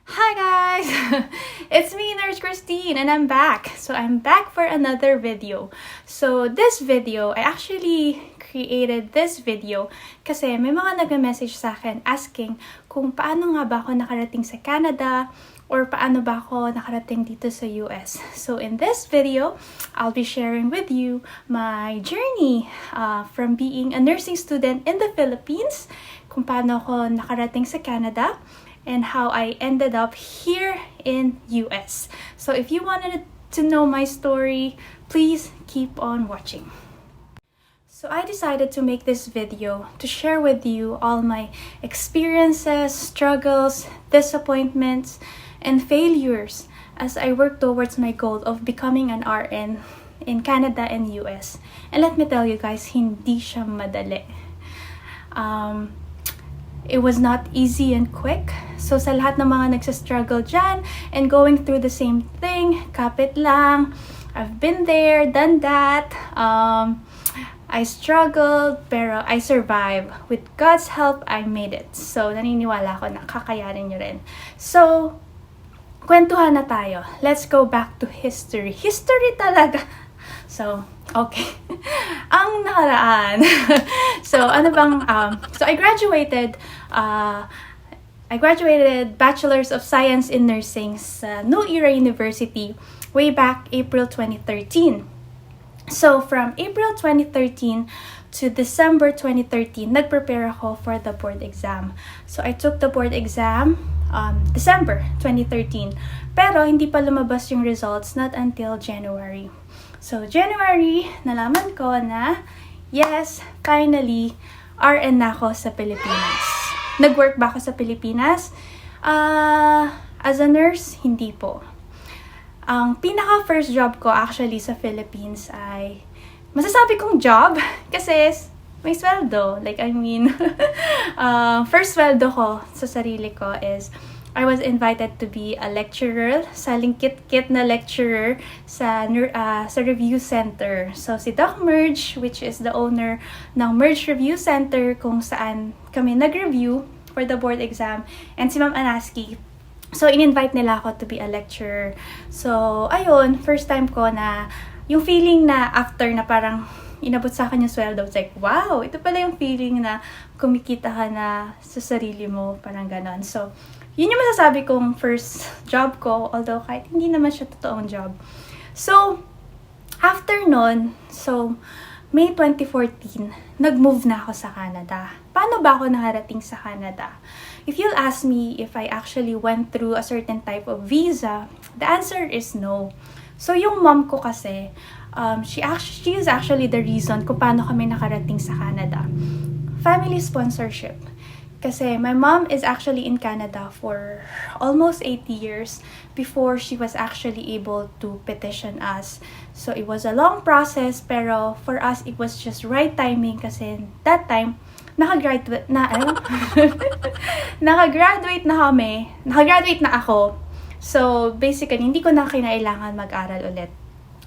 Hi guys! It's me, Nurse Kristine, and I'm back. So I'm back for another video. So this video, I actually created this video kasi may mga nag-message sa akin asking kung paano nga ba ako nakarating sa Canada or paano ba ako nakarating dito sa US. So in this video, I'll be sharing with you my journey from being a nursing student in the Philippines, kung paano ako nakarating sa Canada, and how I ended up here in US. So if you wanted to know my story, please keep on watching. So I decided to make this video to share with you all my experiences, struggles, disappointments, and failures as I work towards my goal of becoming an RN in Canada and US. And let me tell you guys, hindi siya madali. It was not easy and quick. So sa lahat ng mga nagsastruggle dyan and going through the same thing, kapit lang. I've been there, done that. I struggled, pero I survived. With God's help, I made it. So naniniwala ako na kakayanin nyo rin. So, kwentuhan na tayo. Let's go back to history. History talaga. So, okay. Ang nakaraan. So, ano bang, so I graduated Bachelor's of Science in Nursing sa New Era University way back April 2013. So, from April 2013 to December 2013, nag-prepare ako for the board exam. So, I took the board exam December 2013. Pero, hindi pa lumabas yung results not until January. So, January, nalaman ko na, yes, finally, RN na ako sa Pilipinas. Nag-work ba ako sa Pilipinas? As a nurse, hindi po. Ang pinaka-first job ko actually sa Philippines ay, masasabi kong job, kasi may sweldo. Like, I mean, first sweldo ko sa sarili ko is, I was invited to be a lecturer, sa lingkit-kit na lecturer sa review center. So, si Doc Merge, which is the owner ng Merge Review Center, kung saan kami nag-review for the board exam, and si Ma'am Anaski. So, in-invite nila ako to be a lecturer. So, ayun, first time ko na, yung feeling na after na parang inabot sa akin yung sweldo, it's like, wow, ito pala yung feeling na kumikita ka na sa sarili mo, parang ganon. So, yun yung masasabi kong first job ko, although kahit hindi naman siya totoong job. So, after nun, so, May 2014, nag-move na ako sa Canada. Paano ba ako nakarating sa Canada? If you'll ask me if I actually went through a certain type of visa, the answer is no. So, yung mom ko kasi, she is actually the reason kung paano kami nakarating sa Canada. Family sponsorship. Kasi my mom is actually in Canada for almost 8 years before she was actually able to petition us. So it was a long process, pero for us it was just right timing kasi that time nakagraduate na nakagraduate na ako. So basically hindi ko na kinailangan mag-aral ulit.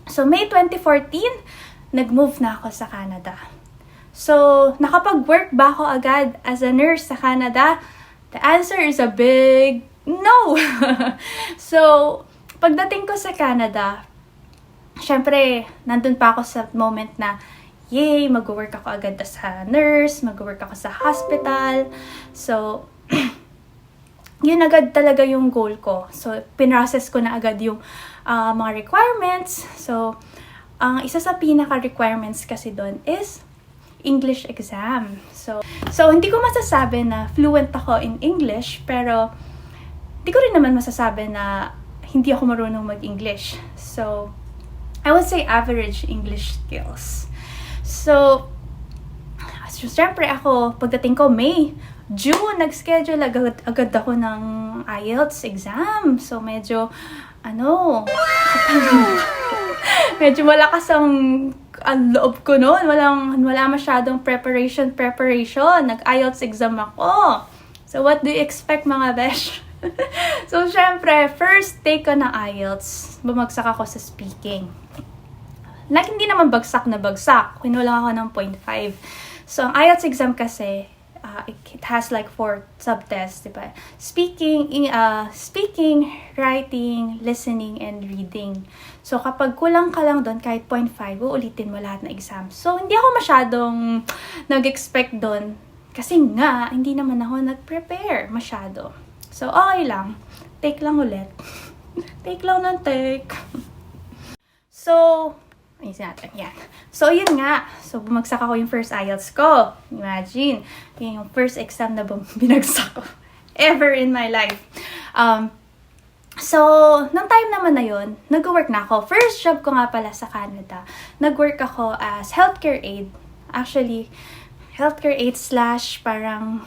So May 2014, nag-move na ako sa Canada. So, nakapag-work ba ako agad as a nurse sa Canada? The answer is a big no! So, pagdating ko sa Canada, syempre, nandun pa ako sa moment na, yay, mag-work ako agad as a nurse, mag-work ako sa hospital. So, yun agad talaga yung goal ko. So, pinrocess ko na agad yung mga requirements. So, ang isa sa pinaka-requirements kasi doon is English exam. So hindi ko masasabi na fluent ako in English, pero hindi ko rin naman masasabi na hindi ako marunong mag-English. So, I would say average English skills. So syempre ako, pagdating ko June, nag-schedule agad ako ng IELTS exam. So, medyo, medyo malakas ang loob ko noon. Wala masyadong preparation. Nag-IELTS exam ako. So, what do you expect, mga besh? So, syempre, first take ko na IELTS, bumagsak ako sa speaking. Like, hindi naman bagsak na bagsak. Kinulang ako ng 0.5. So, ang IELTS exam kasi, it has like 4 subtests, diba? Speaking, writing, listening, and reading. So, kapag kulang ka lang doon, kahit 0.5, uulitin mo lahat ng exam. So, hindi ako masyadong nag-expect doon. Kasi nga, hindi naman ako nag-prepare masyado. So, okay lang. Take lang ulit. Take lang ng take. So, ayusin natin. Yan. So, yun nga. So, bumagsak ako yung first IELTS ko. Imagine. Yung first exam na binagsak ko ever in my life. So, nung time naman na yun, nag-work na ako. First job ko nga pala sa Canada. Nag-work ako as healthcare aide. Actually, healthcare aide / parang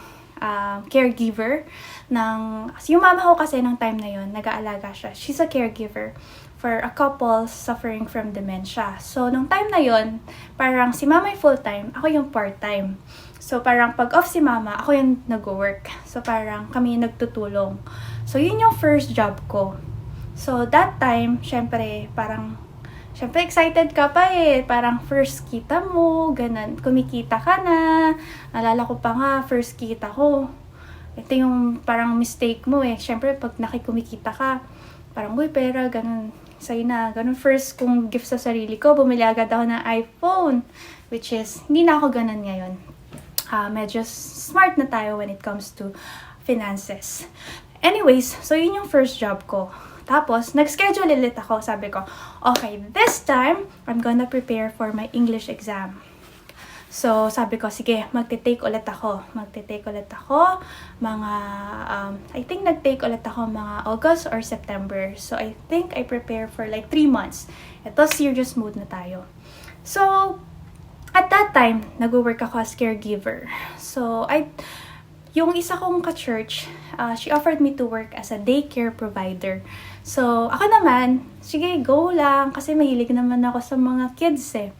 caregiver ng... Yung mama ko kasi nung time na yun, nag-aalaga siya. She's a caregiver for a couple suffering from dementia. So, nung time na yon, parang si mama yung full-time, ako yung part-time. So, parang pag off si mama, ako yung nag-work. So, parang kami yung nagtutulong. So, yun yung first job ko. So, that time, syempre excited ka pa eh. Parang first kita mo, ganun. Kumikita ka na. Nalala ko pa nga, first kita ko. Ito yung parang mistake mo eh. Syempre, pag nakikumikita ka, parang, uy, pera, ganun. Sa'yo na, ganun. First kong gift sa sarili ko, bumili agad ako ng iPhone. Which is, hindi na ako ganun ngayon. Medyo smart na tayo when it comes to finances. Anyways, so yun yung first job ko. Tapos, nag-schedule ulit ako. Sabi ko, okay, this time, I'm gonna prepare for my English exam. So, sabi ko, sige, magte-take ulit ako. I think nag-take ulit ako mga August or September. So, I think I prepare for like 3 months. Ito, serious mood na tayo. So, at that time, nag-work ako as caregiver. So, yung isa kong ka-church, she offered me to work as a daycare provider. So, ako naman, sige, go lang. Kasi mahilig naman ako sa mga kids eh.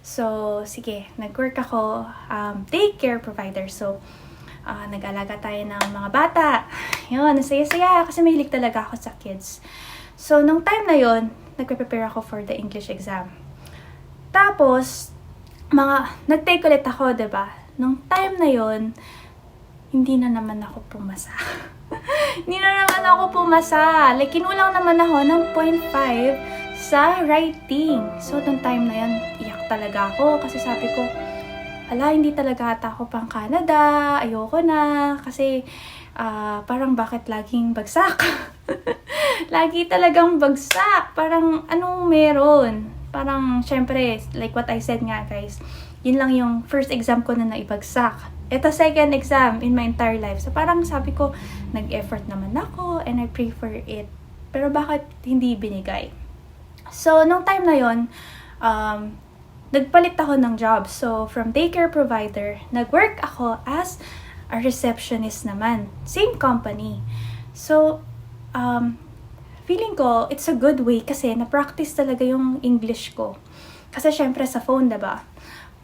So, sige, nag-work ako daycare provider. So, nag-alaga tayo ng mga bata. Yun, nasaya-saya kasi mahilig talaga ako sa kids. So, nung time na yun, nagpe-prepare ako for the English exam. Tapos, nag-take ulit ako, diba? Nung time na yun, hindi na naman ako pumasa. Like, kinulang naman ako ng 0.5 sa writing. So, nung time na yan, iyak talaga ako kasi sabi ko, hindi talaga ata ako pang Canada, ayoko na, kasi parang bakit laging bagsak? Lagi talagang bagsak, parang anong meron? Parang, syempre, like what I said nga guys, yun lang yung first exam ko na naibagsak. Ito second exam in my entire life. So, parang sabi ko, nag-effort naman ako and I pray for it. Pero bakit hindi binigay? So, nung time na yon, nagpalit ako ng job. So, from daycare provider, nag-work ako as a receptionist naman. Same company. So, feeling ko, it's a good way kasi na-practice talaga yung English ko. Kasi syempre sa phone, diba?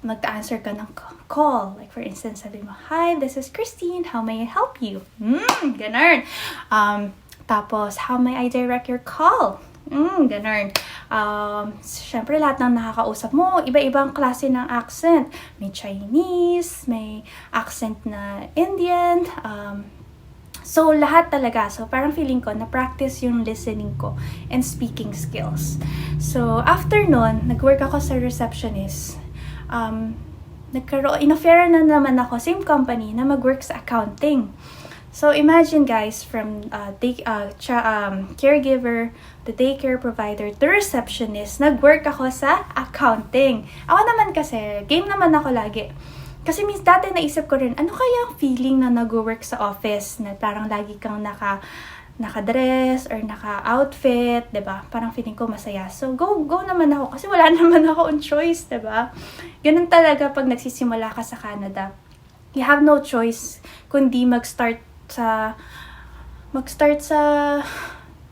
Mag-answer ka ng call. Like for instance, sabi mo, "Hi, this is Kristine. How may I help you?" Ganun. Tapos, "How may I direct your call?" Ganun. Syempre, lahat ng nakakausap mo, iba-ibang klase ng accent. May Chinese, may accent na Indian. So, lahat talaga. So, parang feeling ko, na-practice yung listening ko and speaking skills. So, after nun, nag-work ako sa receptionist. In-offer na naman ako, same company, na mag-work sa accounting. So, imagine guys, from caregiver, to daycare provider, to receptionist, nag-work ako sa accounting. Ako naman kasi, game naman ako lagi. Kasi dati naisip ko rin, ano kaya ang feeling na nag-work sa office, na parang lagi kang naka-dress or naka-outfit, diba? Parang feeling ko masaya. So, go naman ako kasi wala naman ako on choice, diba? Ganun talaga pag nagsisimula ka sa Canada. You have no choice kundi mag-start sa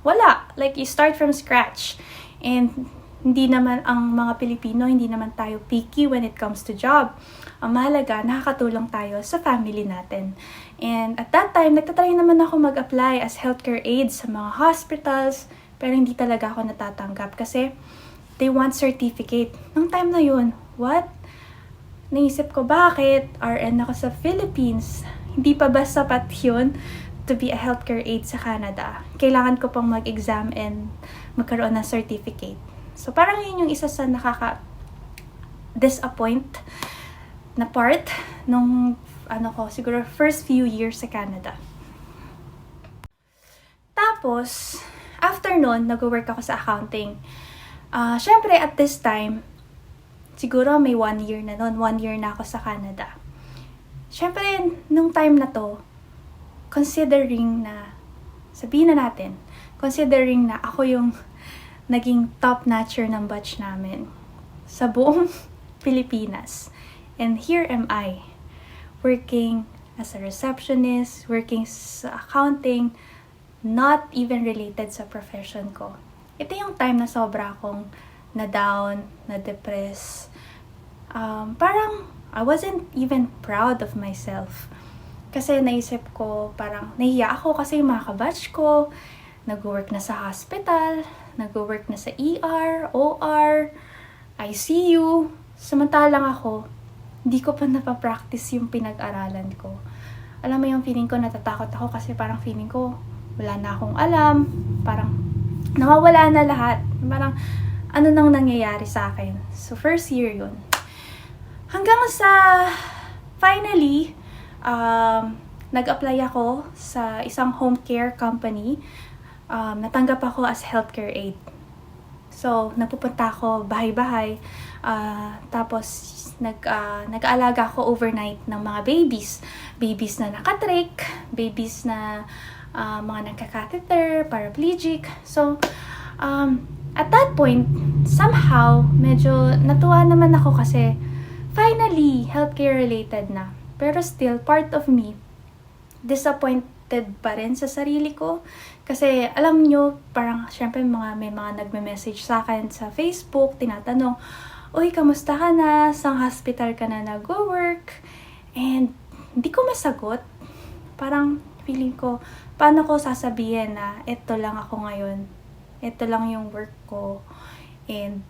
wala. Like, you start from scratch. And hindi naman ang mga Pilipino, hindi naman tayo picky when it comes to job. Ang mahalaga, nakakatulong tayo sa family natin. And at that time, nagtatry naman ako mag-apply as healthcare aide sa mga hospitals, pero hindi talaga ako natatanggap kasi they want certificate. Nung time na yun, what? naisip ko, bakit RN ako sa Philippines? Hindi pa ba sapat yun to be a healthcare aide sa Canada? Kailangan ko pang mag-exam and magkaroon ng certificate. So, parang yun yung isa sa disappoint na part nung siguro first few years sa Canada. Tapos, after nun, nag-work ako sa accounting. Syempre, at this time, siguro may 1 year na nun. 1 year na ako sa Canada. Syempre, nung time na to, considering na ako yung naging top-notcher ng batch namin sa buong Pilipinas. And here am I, working as a receptionist, working sa accounting, not even related sa profession ko. Ito yung time na sobra akong na-down, na-depress. Parang I wasn't even proud of myself. Kasi naisip ko, parang nahiya ako kasi yung mga kabatch ko, nag-work na sa hospital, nag-work na sa ER, OR, ICU. Samantalang ako, hindi ko pa napapractice yung pinag-aralan ko. Alam mo yung feeling ko, natatakot ako kasi parang feeling ko, wala na akong alam, parang nawawala na lahat. Parang ano nang nangyayari sa akin. So, first year yun. Hanggang sa, finally, nag-apply ako sa isang home care company. Natanggap ako as healthcare aide. So, nagpupunta ako bahay-bahay. Tapos, nag-aalaga ako overnight ng mga babies. Babies na nakatrach, babies na mga nagka-catheter, paraplegic. So, at that point, somehow, medyo natuwa naman ako kasi finally, healthcare related na. Pero still, part of me, disappointed pa rin sa sarili ko. Kasi, alam nyo, parang, syempre, may mga nagme-message sa akin sa Facebook, tinatanong, uy, kamusta ka na? Sang hospital ka na nag-work? And, hindi ko masagot. Parang, feeling ko, paano ko sasabihin na ito lang ako ngayon? Ito lang yung work ko. And,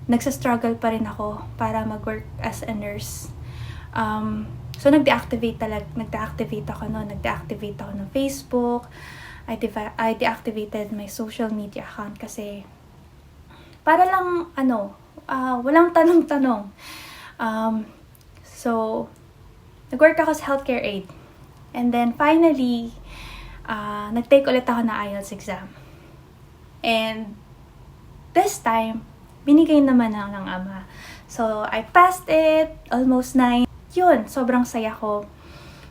nagsa-struggle pa rin ako para mag-work as a nurse. So, nag-deactivate ako ng Facebook. I deactivated my social media account kasi para lang, walang tanong-tanong. So, nag-work ako sa healthcare aide. And then, finally, nag-take ulit ako ng IELTS exam. And, this time, binigay naman ng ama. So, I passed it, almost 9. Yun, sobrang saya ko.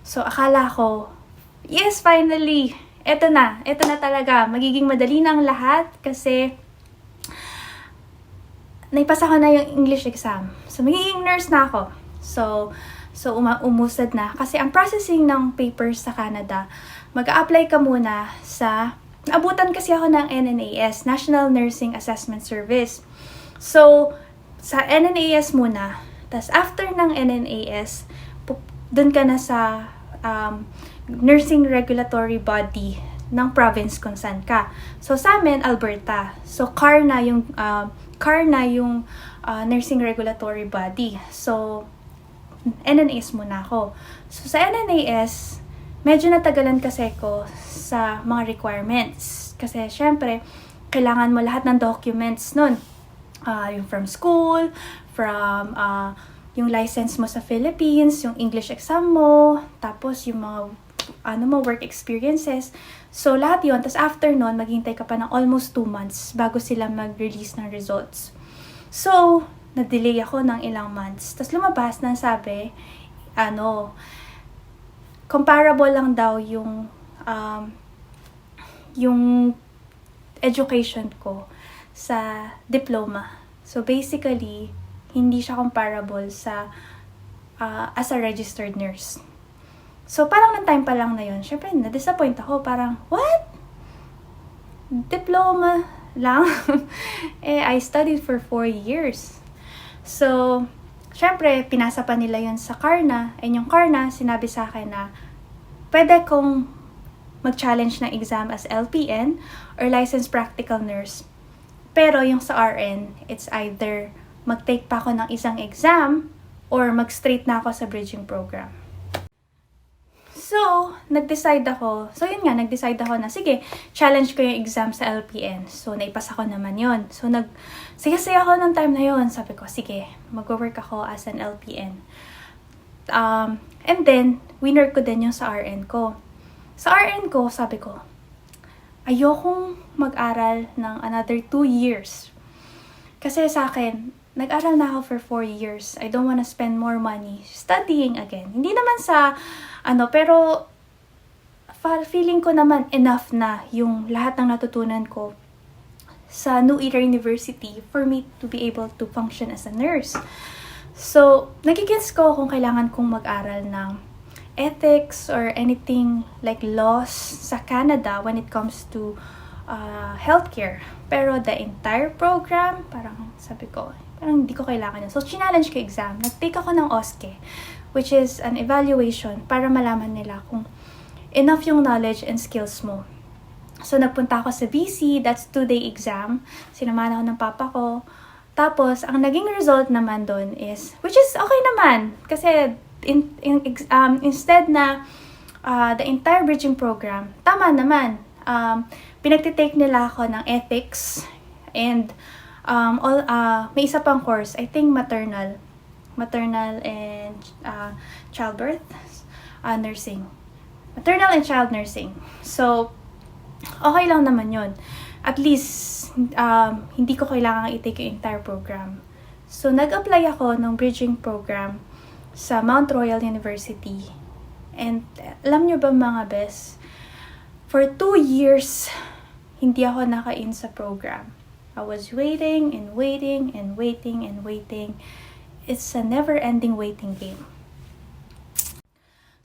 So, akala ko, yes, finally, eto na talaga. Magiging madali na ang lahat kasi naipasa ko na yung English exam. So, magiging nurse na ako. So umusad na. Kasi ang processing ng papers sa Canada, mag-a-apply ka muna sa, naabutan kasi ako ng NNAS, National Nursing Assessment Service. So, sa NNAS muna, tas after ng NNAS, dun ka na sa nursing regulatory body ng province kung saan ka. So, sa amin, Alberta. So, CAR na yung nursing regulatory body. So, NNAS muna ako. So, sa NNAS, medyo natagalan kasi ko sa mga requirements. Kasi, syempre, kailangan mo lahat ng documents nun. Yung from school, from yung license mo sa Philippines, yung English exam mo, tapos yung mga work experiences. So, lahat yun. Tapos, after nun, maghintay ka pa ng almost 2 months bago sila mag-release ng results. So, na-delay ako ng ilang months. Tapos lumabas na sabi, comparable lang daw yung education ko sa diploma. So basically, hindi siya comparable sa as a registered nurse. So parang ng time pa lang na yun, syempre na-disappoint ako. Parang, what? Diploma lang? I studied for 4 years. So, syempre, pinasa pa nila yun sa CARNA. And yung CARNA, sinabi sa akin na pwede kong mag-challenge ng exam as LPN or licensed practical nurse. Pero yung sa RN, it's either mag-take pa ako ng isang exam or mag-straight na ako sa bridging program. So, nag-decide ako na sige, challenge ko yung exam sa LPN. So, naipasa ko naman yon. So, sige-sige ako ng time na yon. Sabi ko, sige, mag-work ako as an LPN. And then, winner ko din yung sa RN ko. Sa RN ko, sabi ko, ayokong mag-aral ng another 2 years. Kasi sa akin, nag-aral na ako for 4 years. I don't wanna spend more money studying again. Hindi naman sa pero feeling ko naman enough na yung lahat ng natutunan ko sa New Era University for me to be able to function as a nurse. So, nagigets ko kung kailangan kong mag-aral ng ethics or anything like laws sa Canada when it comes to healthcare. Pero the entire program, parang sabi ko, parang hindi ko kailangan yun. So, challenge ko exam. Nag-take ako ng OSCE, which is an evaluation para malaman nila kung enough yung knowledge and skills mo. So, nagpunta ako sa BC, that's 2-day exam. Sinamahan ako ng papa ko. Tapos, ang naging result naman doon is, which is okay naman. Kasi, instead na the entire bridging program, tama naman. Pinagtitake nila ako ng ethics and may isa pang course, I think maternal and childbirth nursing. Maternal and child nursing. So, okay lang naman yun. At least, hindi ko kailangan i-take yung entire program. So, nag-apply ako ng bridging program sa Mount Royal University. And, alam nyo ba mga bes, for 2 years, hindi ako naka-in sa program. I was waiting and waiting and waiting and waiting. It's a never-ending waiting game.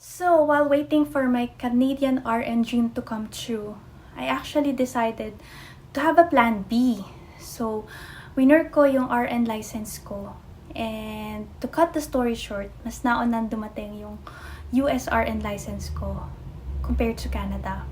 So, while waiting for my Canadian RN dream to come true, I actually decided to have a plan B. So, winner ko yung RN license ko. And to cut the story short, mas naunang dumating yung US RN license ko compared to Canada.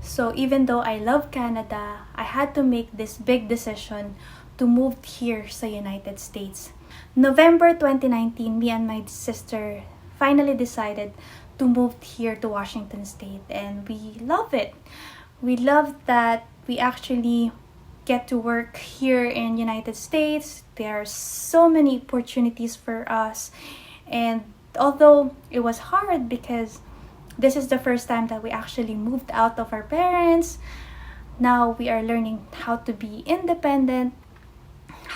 So, even though I love Canada, I had to make this big decision to move here sa United States. November 2019, me and my sister finally decided to move here to Washington State, and we love it. We love that we actually get to work here in United States. There are so many opportunities for us, and although it was hard because this is the first time that we actually moved out of our parents, now we are learning how to be independent,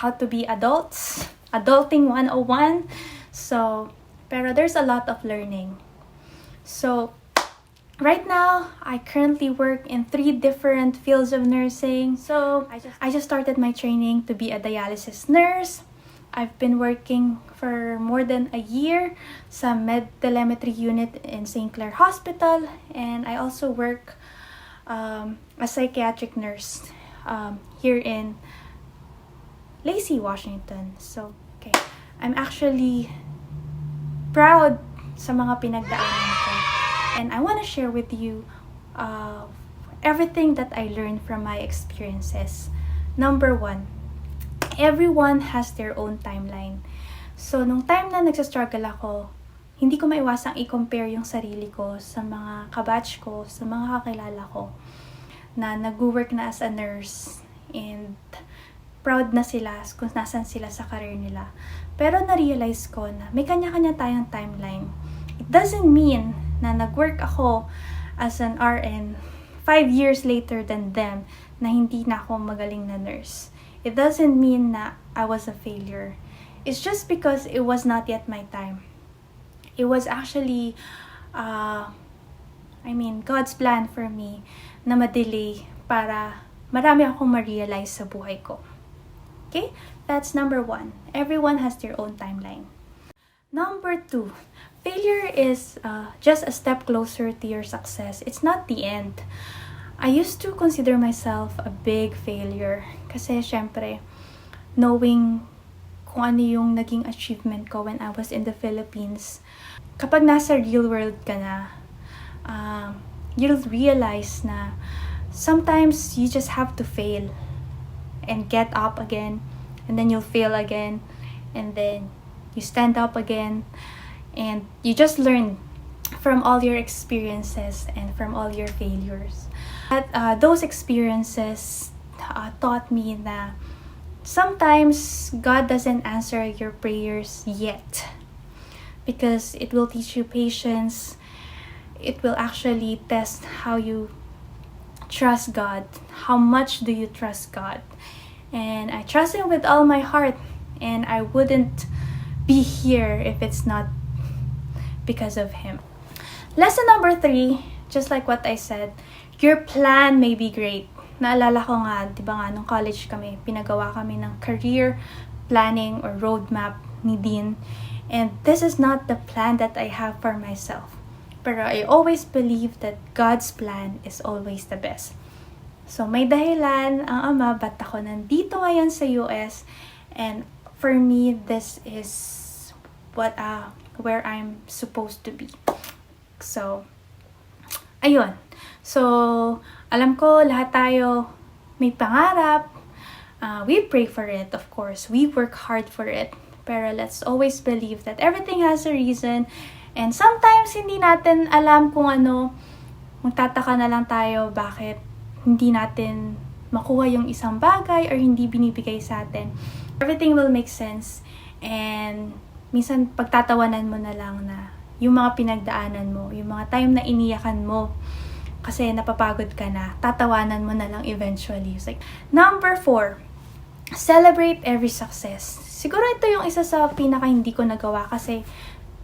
how to be adults, adulting 101. So, pero there's a lot of learning. So, right now, I currently work in 3 different fields of nursing. So, I just started my training to be a dialysis nurse. I've been working for more than a year sa med telemetry unit in St. Clair Hospital, and I also work a psychiatric nurse here in Lacey, Washington. So, okay, I'm actually proud sa mga pinagdaanan ko. And I want to share with you everything that I learned from my experiences. Number 1, everyone has their own timeline. So, nung time na nagsastruggle ako, hindi ko maiwasang i-compare yung sarili ko sa mga kabatch ko, sa mga kakilala ko, na nag-work na as a nurse, and proud na sila kung nasan sila sa career nila. Pero na-realize ko na may kanya-kanya tayong timeline. It doesn't mean na nag-work ako as an RN 5 years later than them na hindi na ako magaling na nurse. It doesn't mean na I was a failure. It's just because it was not yet my time. It was actually, God's plan for me na ma-delay para marami akong ma-realize sa buhay ko. Okay? That's number 1. Everyone has their own timeline. Number 2, failure is just a step closer to your success. It's not the end. I used to consider myself a big failure kasi syempre, knowing kung ano yung naging achievement ko when I was in the Philippines, kapag nasa real world ka na, you'll realize na sometimes you just have to fail and get up again, and then you'll fail again, and then you stand up again, and you just learn from all your experiences and from all your failures. But those experiences taught me that sometimes God doesn't answer your prayers yet, because it will teach you patience. It will actually test how you trust God. How much do you trust God? And I trust Him with all my heart, and I wouldn't be here if it's not because of Him. Lesson number 3, just like what I said, your plan may be great. Naalala ko nga, di ba nga, nung college kami, pinagawa kami ng career planning or roadmap ni Dean. And this is not the plan that I have for myself. Pero I always believe that God's plan is always the best. So may dahilan ang Ama ba't ako nandito ngayon sa US. And for me, this is where I'm supposed to be. So, ayun. So, alam ko lahat tayo may pangarap. We pray for it, of course. We work hard for it. Pero let's always believe that everything has a reason. And sometimes, hindi natin alam kung ano. Magtataka na lang tayo bakit hindi natin makuha yung isang bagay or hindi binibigay sa atin. Everything will make sense. And minsan, pagtatawanan mo na lang na yung mga pinagdaanan mo, yung mga time na iniyakan mo, kasi napapagod ka na, tatawanan mo na lang eventually. It's like, number 4, celebrate every success. Siguro ito yung isa sa pinaka hindi ko nagawa kasi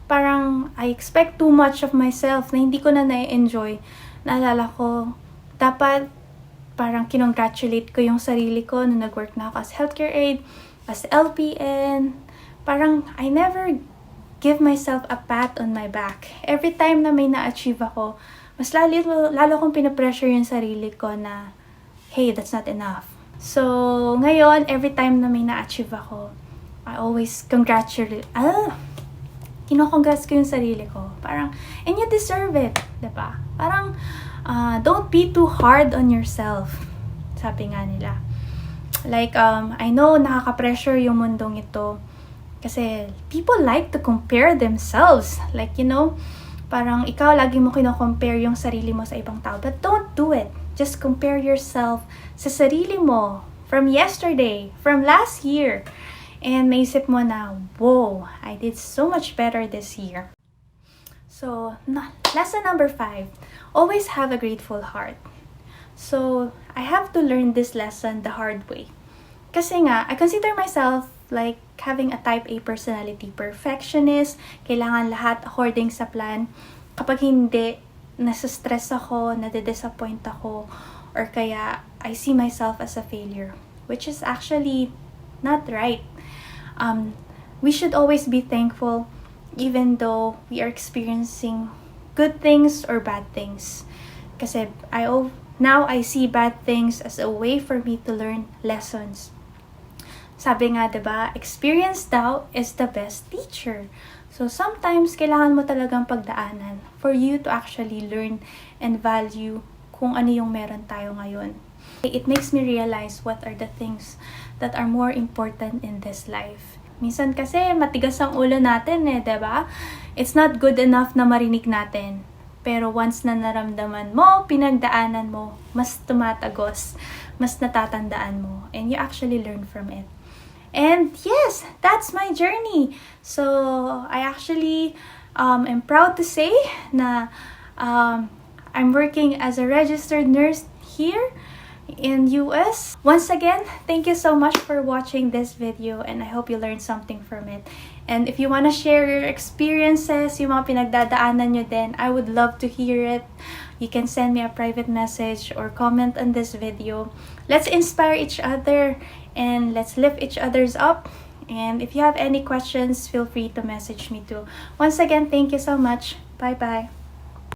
parang I expect too much of myself na hindi ko na na-enjoy. Naalala ko, dapat parang kinongratulate ko yung sarili ko nung nag-work na ako as healthcare aide, as LPN. Parang I never give myself a pat on my back. Every time na may na-achieve ako, mas lalo kong pinapressure yung sarili ko na, hey, that's not enough. So, ngayon, every time na may na-achieve ako, I always kino-congrats ko yung sarili ko. Parang, and you deserve it, diba? Parang, don't be too hard on yourself. Sabi nga nila. Like, I know nakaka-pressure yung mundong ito. Kasi people like to compare themselves. Like, parang ikaw lagi mo kino-compare yung sarili mo sa ibang tao. But don't do it. Just compare yourself sa sarili mo from yesterday, from last year. And maisip mo na, whoa, I did so much better this year. So, lesson number 5, always have a grateful heart. So, I have to learn this lesson the hard way. Kasi nga, I consider myself like having a type A personality, perfectionist, kailangan lahat according sa plan. Kapag hindi, nasa-stress ako, nade-disappoint ako, or kaya I see myself as a failure, which is actually not right. We should always be thankful even though we are experiencing good things or bad things. Kasi now I see bad things as a way for me to learn lessons. Sabi nga, diba, experience daw is the best teacher. So, sometimes, kailangan mo talagang pagdaanan for you to actually learn and value kung ano yung meron tayo ngayon. It makes me realize what are the things that are more important in this life. Minsan kasi, matigas ang ulo natin diba? It's not good enough na marinig natin. Pero once na naramdaman mo, pinagdaanan mo, mas tumatagos, mas natatandaan mo, and you actually learn from it. And yes, that's my journey. So, I actually am proud to say na I'm working as a registered nurse here in US. Once again, thank you so much for watching this video, and I hope you learned something from it. And if you want to share your experiences, yung mga pinagdadaanan nyo din, I would love to hear it. You can send me a private message or comment on this video. Let's inspire each other and let's lift each other's up. And if you have any questions, feel free to message me too. Once again, thank you so much. Bye-bye.